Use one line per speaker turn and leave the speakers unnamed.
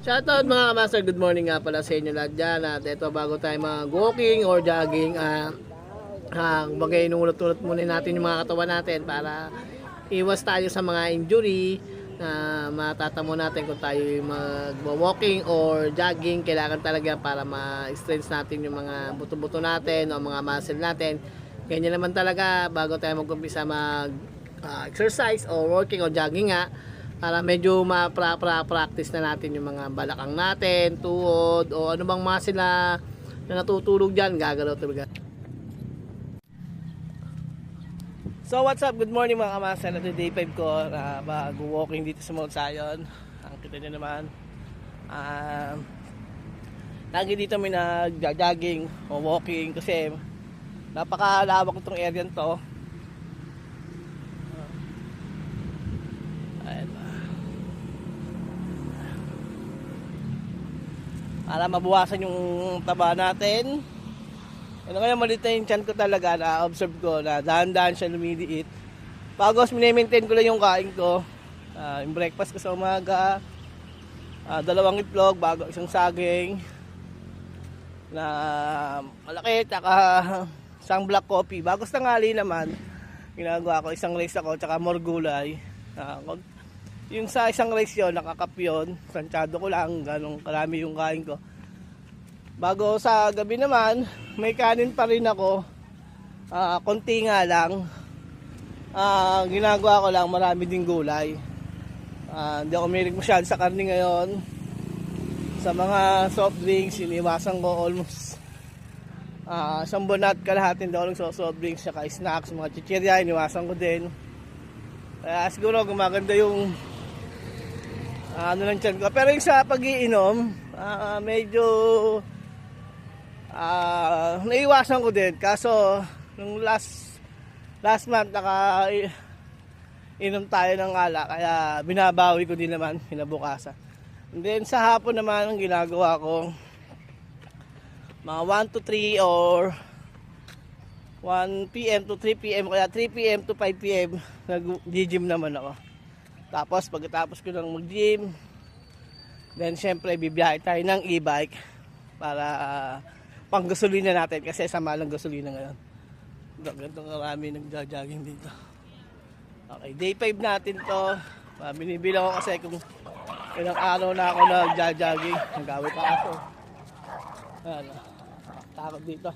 Shoutout mga kamaster, good morning nga pala sa inyo lahat dyan. At ito bago tayo mag-walking or jogging, bagay inulot-ulot muna natin yung mga katawan natin para iwas tayo sa mga injury na matatamo natin kung tayo mag-walking or jogging. Kailangan talaga para ma-strength natin yung mga buto-buto natin o mga muscle natin. Ganyan naman talaga bago tayo mag-umpisa mag-exercise or working or jogging nga, para medyo ma-practice na natin yung mga balakang natin, tuhod, o ano bang muscle na natutulog dyan, gagalaw talaga. So what's up, good morning mga kamasel. Ito day 5 ko na mag-walking dito sa Mount Zion. Ang kita nyo naman, lagi dito may nag-jogging o walking kasi napakalawak itong area to. Para mabawasan yung taba natin. Ano kaya maliit na yung chan ko talaga, na-observe ko na dahan-dahan siya lumiliit. Pagos mini-maintain ko lang yung kain ko. Yung breakfast ko sa umaga, 2 itlog, bago isang saging na malaki, tsaka isang black coffee. Bago sa tanghali naman, ginagawa ko isang rice ako, tsaka more gulay. Yung sa isang rice yun, nakakap yun, sansyado ko lang, ganong karami yung kain ko. Bago sa gabi naman, may kanin pa rin ako, konti nga lang. Ginagawa ko lang, marami ding gulay. Hindi ako mahilig masyado sa karne ngayon. Sa mga soft drinks, iniwasan ko almost isang buwan at kalahati daw lang sa soft drinks, saka snacks, mga chichirya, iniwasan ko din. Kaya siguro gumaganda yung ano lang tiyan ko. Pero yung sa pag-iinom, medyo naiwasan ko din. Kaso nung last month inom tayo ng alak, kaya binabawi ko din naman kinabukasan. And then sa hapon naman ang ginagawa ko, mga 1 to 3 or 1 PM to 3 PM, kaya 3 PM to 5 PM nag-gym naman ako. Tapos pagkatapos ko ng mag-gym, then syempre bibiyahe tayo ng e-bike para pang gasolina natin kasi sama lang gasolina ngayon. Ganito karami nagja-jogging dito. Okay, day 5 natin to. Binibilang ko kasi kung ilang araw na ako nagja-jogging. Nagawit ako. Ano, takot dito.